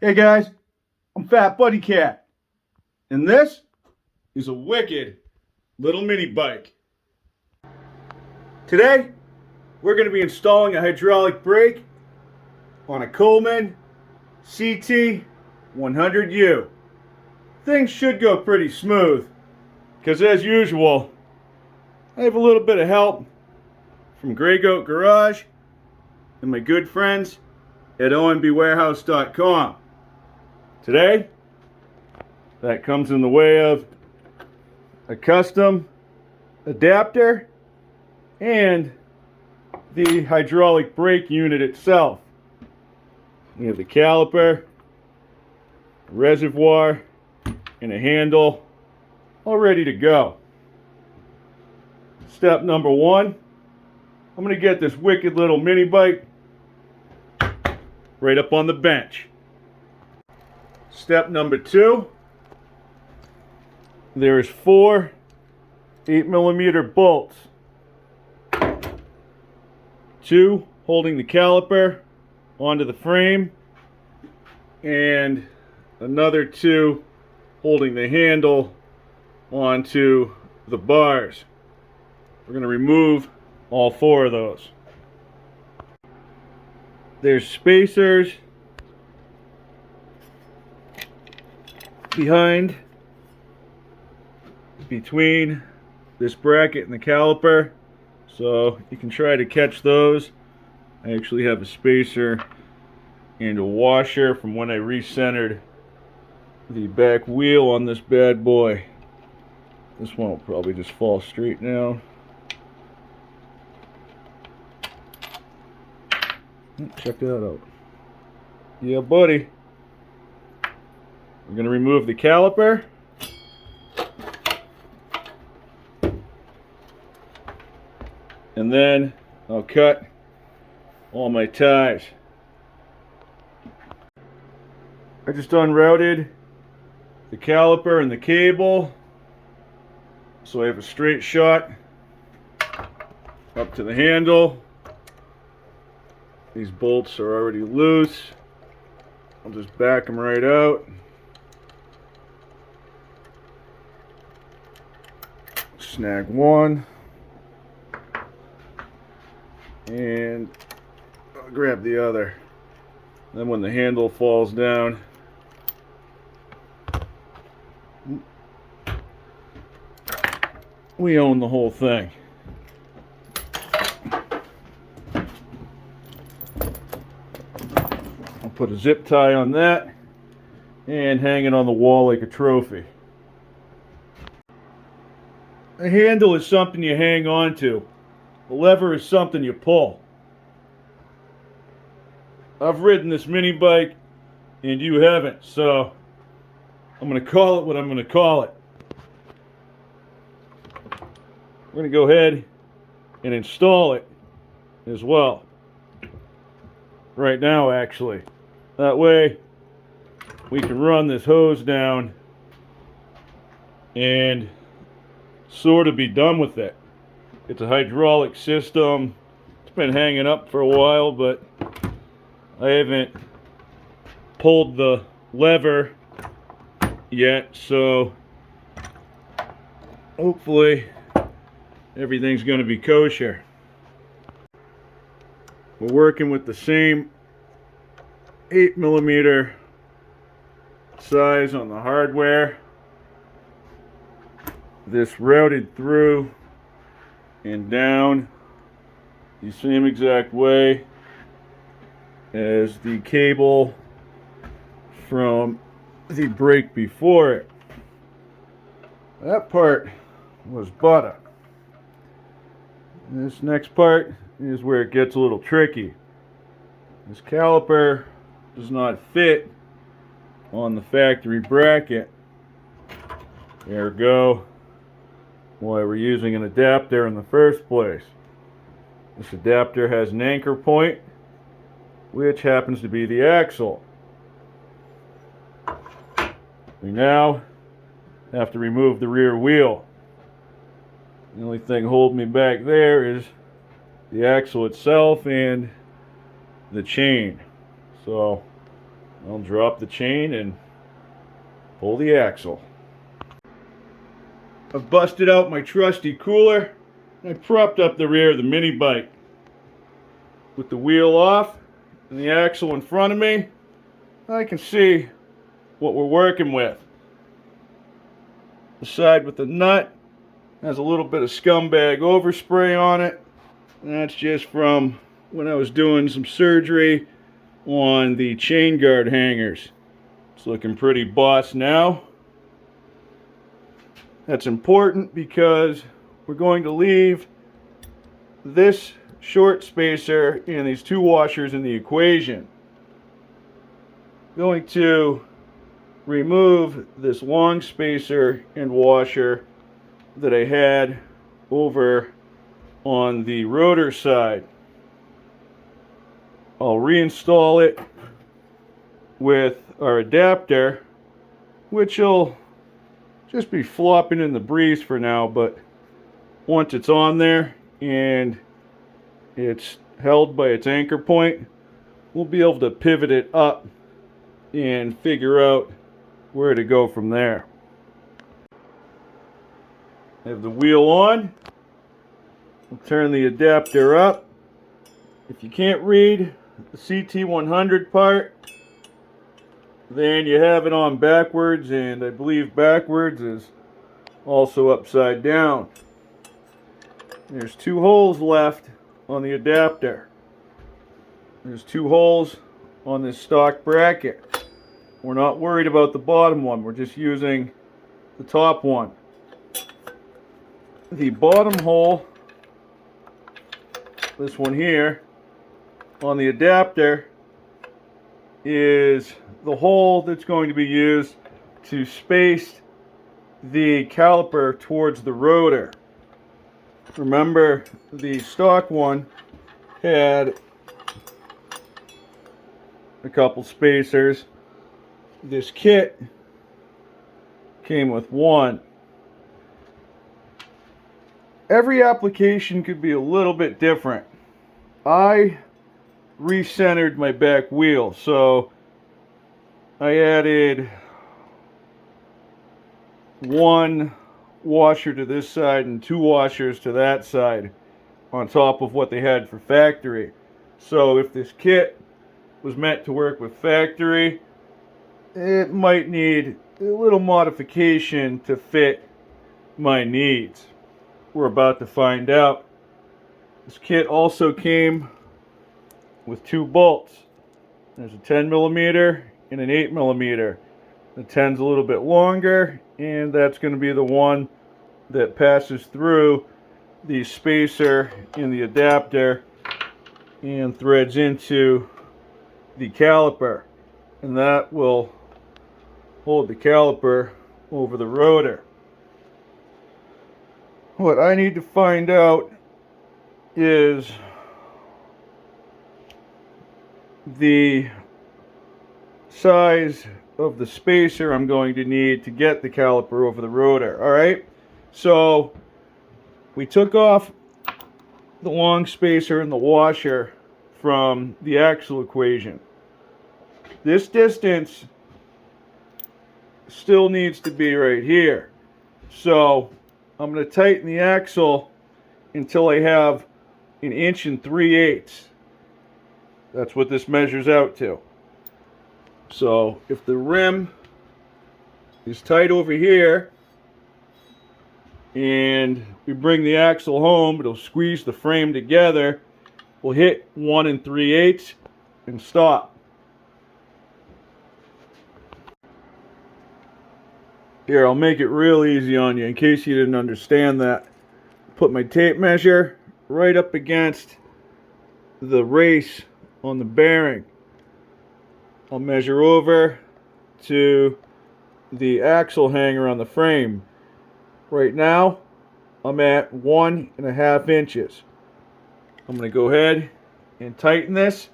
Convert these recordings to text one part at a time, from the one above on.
Hey guys, I'm FatBuddyCat, and this is a wicked little mini bike. Today, we're going to be installing a hydraulic brake on a Coleman Ct100u. Things should go pretty smooth, because as usual, I have a little bit of help from Grey Goat Garage and my good friends at OMBWarehouse.com. Today, that comes in the way of a custom adapter and the hydraulic brake unit itself. We have the caliper, a reservoir, and a handle all ready to go. Step number one, I'm going to get this wicked little mini bike right up on the bench. Step number two, there's 4 8mm bolts. 2 holding the caliper onto the frame, and another 2 holding the handle onto the bars. We're going to remove all 4 of those. There's spacers between this bracket and the caliper, so you can try to catch those. I actually have a spacer and a washer from when I recentered the back wheel on this bad boy. This one will probably just fall straight now. Check that out. Yeah, buddy. We're going to remove the caliper. And then I'll cut all my ties. I just unrouted the caliper and the cable, so I have a straight shot up to the handle. These bolts are already loose. I'll just back them right out. Snag one. And I'll grab the other. Then when the handle falls down, we own the whole thing. I'll put a zip tie on that and hang it on the wall like a trophy. A handle is something you hang on to. The lever is something you pull. I've ridden this mini bike and you haven't, so I'm going to call it what I'm going to call it. We're going to go ahead and install it as well. Right now, actually. That way we can run this hose down and sort of be done with it. It's a hydraulic system. It's been hanging up for a while, but I haven't pulled the lever yet, so hopefully everything's going to be kosher. We're working with the same 8mm size on the hardware. This routed through and down the same exact way as the cable from the brake before it. That part was butter. This next part is where it gets a little tricky. This caliper does not fit on the factory bracket. Ergo, why we're using an adapter in the first place. This adapter has an anchor point, which happens to be the axle. We now have to remove the rear wheel. The only thing holding me back there is the axle itself and the chain. So I'll drop the chain and pull the axle. I've busted out my trusty cooler and I propped up the rear of the mini bike. With the wheel off and the axle in front of me, I can see what we're working with. The side with the nut has a little bit of scumbag overspray on it. And that's just from when I was doing some surgery on the chain guard hangers. It's looking pretty boss now. That's important because we're going to leave this short spacer and these two washers in the equation. Going to remove this long spacer and washer that I had over on the rotor side. I'll reinstall it with our adapter, which will just be flopping in the breeze for now, but once it's on there and it's held by its anchor point, we'll be able to pivot it up and figure out where to go from there. I have the wheel on. We'll turn the adapter up. If you can't read the Ct100 part, then you have it on backwards, and I believe backwards is also upside down. There's two holes left on the adapter. There's two holes on this stock bracket. We're not worried about the bottom one, we're just using the top one. The bottom hole, this one here, on the adapter, is the hole that's going to be used to space the caliper towards the rotor. Remember, the stock one had a couple spacers. This kit came with one. Every application could be a little bit different. I recentered my back wheel, so I added one washer to this side and two washers to that side on top of what they had for factory. So if this kit was meant to work with factory, it might need a little modification to fit my needs. We're about to find out. This kit also came with two bolts. There's a 10mm and an 8mm. The 10's a little bit longer, and that's going to be the one that passes through the spacer in the adapter and threads into the caliper, and that will hold the caliper over the rotor. What I need to find out is the size of the spacer I'm going to need to get the caliper over the rotor. Alright, so we took off the long spacer and the washer from the axle equation. This distance still needs to be right here. So I'm going to tighten the axle until I have 1 3/8. That's what this measures out to. So if the rim is tight over here and we bring the axle home, it'll squeeze the frame together. We'll hit 1 3/8 and stop. Here, I'll make it real easy on you in case you didn't understand that. Put my tape measure right up against the race on the bearing. I'll measure over to the axle hanger on the frame. Right now, I'm at 1.5 inches. I'm going to go ahead and tighten this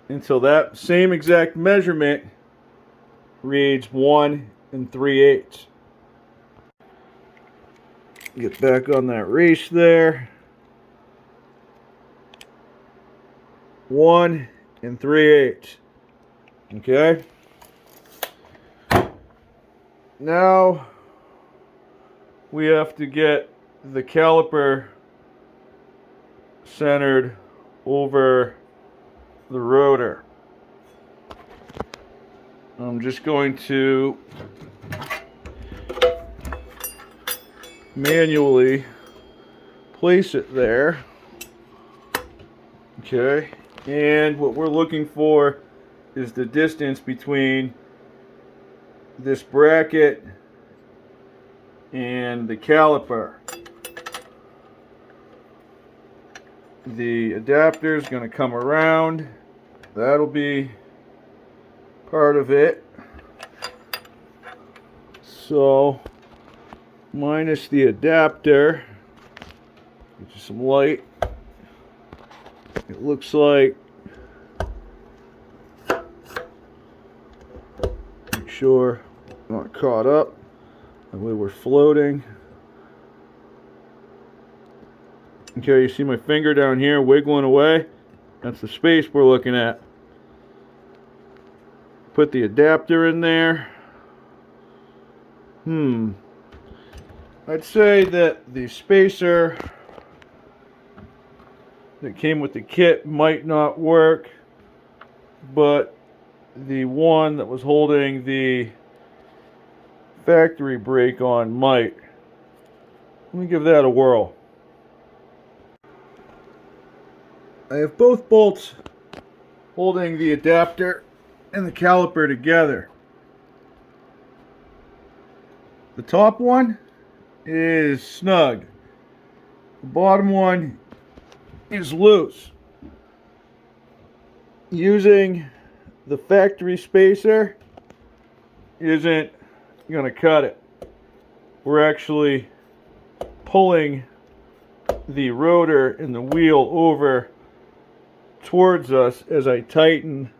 until that same exact measurement reads 1 3/8. Get back on that race there. 1 3/8. Okay. now we have to get the caliper centered over the rotor. I'm just going to manually place it there. Okay, and what we're looking for is the distance between this bracket and the caliper. The adapter is going to come around. That'll be part of it. So, minus the adapter, get you some light. It looks like, make sure I'm not caught up. That way we're floating. Okay, you see my finger down here wiggling away? That's the space we're looking at. Put the adapter in there. I'd say that the spacer that came with the kit might not work, but the one that was holding the factory brake on might. Let me give that a whirl. I have both bolts holding the adapter and the caliper together. The top one is snug. The bottom one is loose. Using the factory spacer isn't going to cut it. We're actually pulling the rotor and the wheel over towards us as I tighten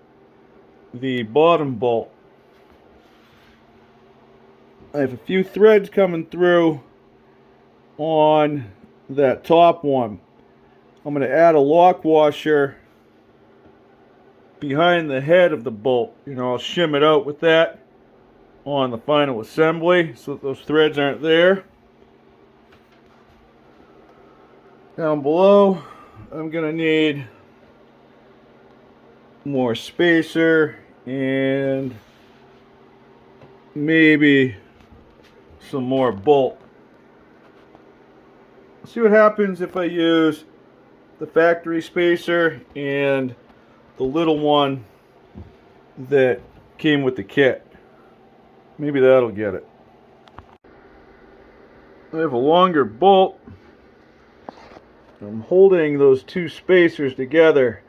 the bottom bolt. I have a few threads coming through on that top one. I'm going to add a lock washer behind the head of the bolt. I'll shim it out with that on the final assembly so that those threads aren't there. Down below, I'm going to need more spacer and maybe some more bolt. Let's see what happens if I use the factory spacer and the little one that came with the kit. Maybe that'll get it. I have a longer bolt. I'm holding those two spacers together.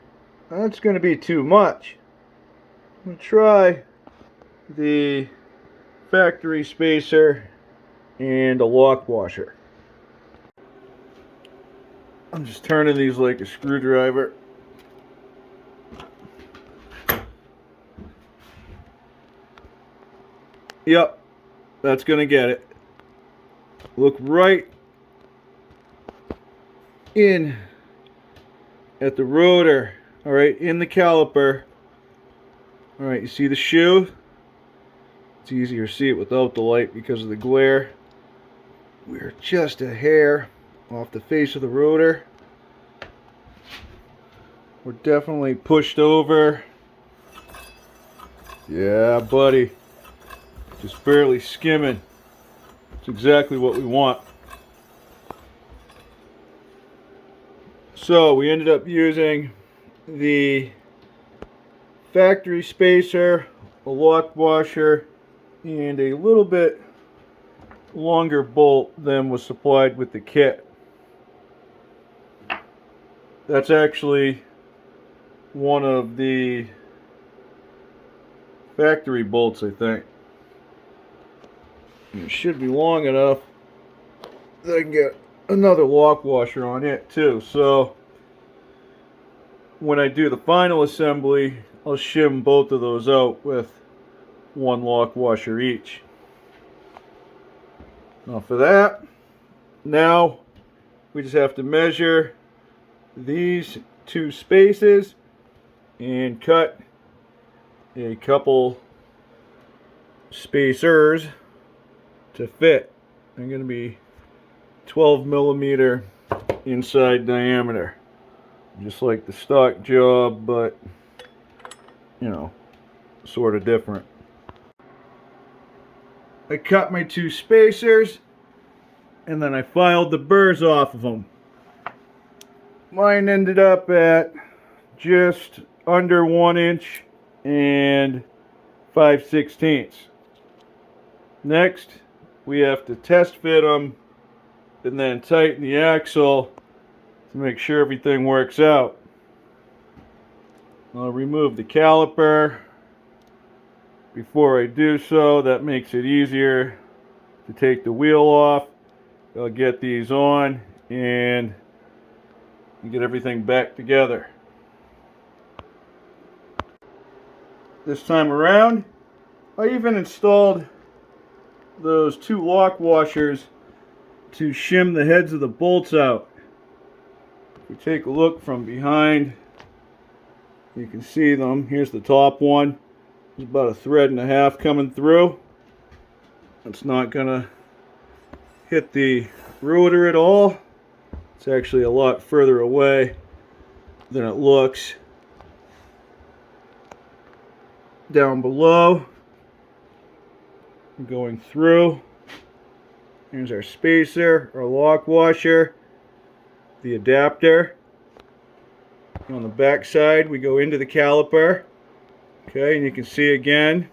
That's going to be too much. I'm going to try the factory spacer and a lock washer. I'm just turning these like a screwdriver. Yep, that's going to get it. Look right in at the rotor. Alright, in the caliper. Alright, you see the shoe? It's easier to see it without the light because of the glare. We're just a hair off the face of the rotor. We're definitely pushed over. Yeah, buddy. Just barely skimming. It's exactly what we want. So we ended up using the factory spacer, a lock washer, and a little bit longer bolt than was supplied with the kit. That's actually one of the factory bolts, I think. And it should be long enough that I can get another lock washer on it too. So when I do the final assembly, I'll shim both of those out with one lock washer each. Now for that, now we just have to measure these two spaces and cut a couple spacers to fit. They're going to be 12 millimeter inside diameter, just like the stock job, but you know, sort of different. I cut my two spacers and then I filed the burrs off of them. Mine ended up at just under 1 inch and 5/16. Next, we have to test fit them and then tighten the axle to make sure everything works out. I'll remove the caliper. Before I do so, that makes it easier to take the wheel off. I'll get these on and get everything back together. This time around, I even installed those 2 lock washers to shim the heads of the bolts out. If we take a look from behind, you can see them. Here's the top one. There's about 1.5 threads coming through. It's not gonna hit the rotor at all. It's actually a lot further away than it looks. Down below, going through, here's our spacer, our lock washer, the adapter. On the back side, we go into the caliper. Okay, and you can see again,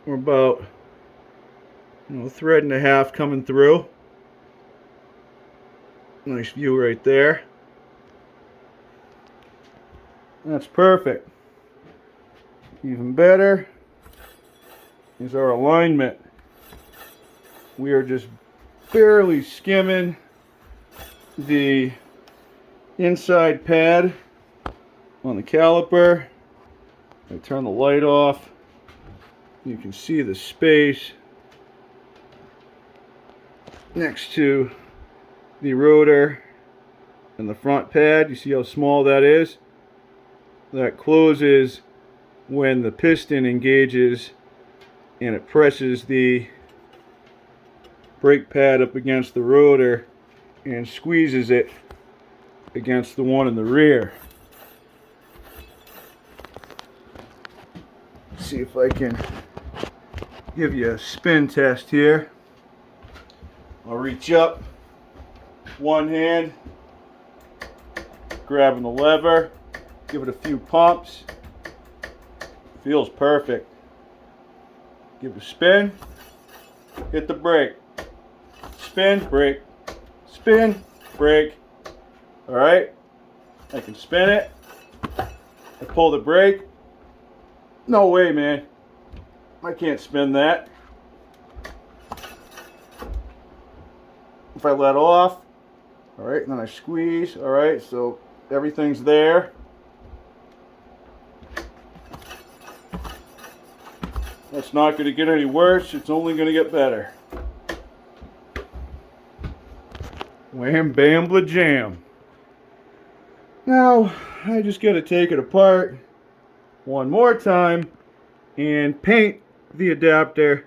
we're about 1.5 threads coming through. Nice view right there. That's perfect. Even better is our alignment. We are just barely skimming the inside pad on the caliper. I turn the light off. You can see the space next to the rotor and the front pad. You see how small that is? That closes when the piston engages and it presses the brake pad up against the rotor and squeezes it against the one in the rear. Let's see if I can give you a spin test here. I'll reach up, one hand, grabbing the lever, give it a few pumps. Feels perfect. Give it a spin, hit the brake, spin, brake, spin, brake. Alright, I can spin it, I pull the brake. No way, man, I can't spin that. If I let off, alright, and then I squeeze, alright, so everything's there. It's not going to get any worse, it's only going to get better. Wham bam bla jam. Now, I just got to take it apart one more time and paint the adapter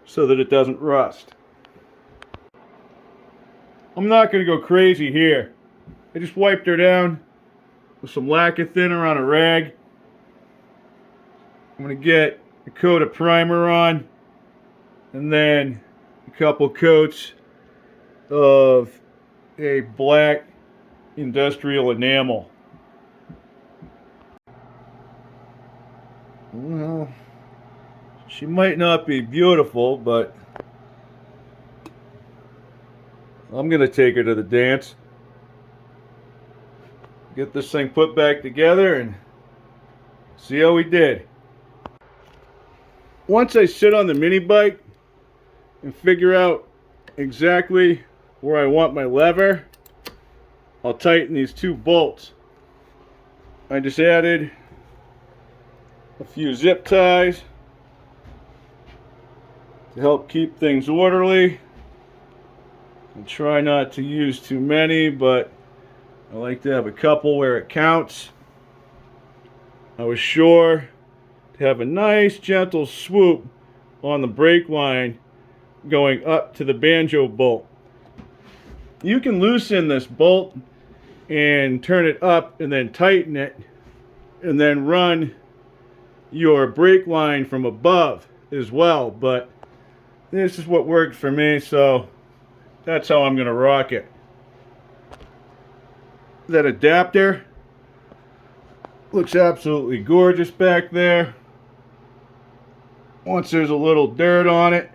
so that it doesn't rust. I'm not going to go crazy here. I just wiped her down with some lacquer thinner on a rag. I'm going to get a coat of primer on and then a couple coats of a black industrial enamel. Well, she might not be beautiful, but I'm going to take her to the dance. Get this thing put back together and see how we did. Once I sit on the mini bike and figure out exactly where I want my lever, I'll tighten these 2 bolts. I just added a few zip ties to help keep things orderly. I try not to use too many, but I like to have a couple where it counts. I was sure to have a nice gentle swoop on the brake line going up to the banjo bolt. You can loosen this bolt and turn it up and then tighten it and then run your brake line from above as well, but this is what worked for me, so that's how I'm going to rock it. That adapter looks absolutely gorgeous back there. Once there's a little dirt on it,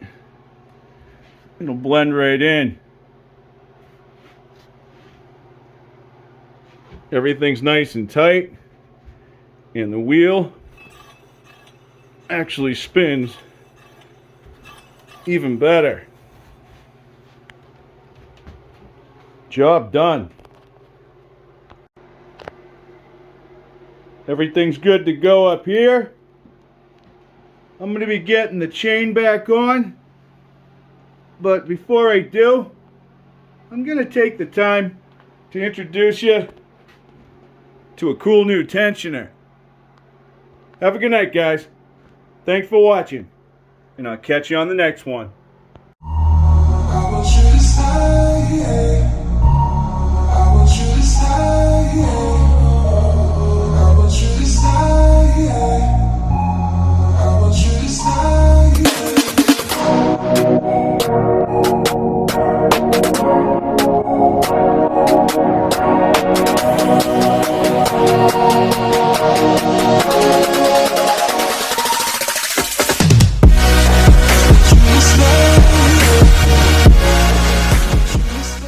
it'll blend right in. Everything's nice and tight, and the wheel actually spins even better. Job done. Everything's good to go up here. I'm going to be getting the chain back on, but before I do, I'm going to take the time to introduce you to a cool new tensioner. Have a good night, guys. Thanks for watching, and I'll catch you on the next one.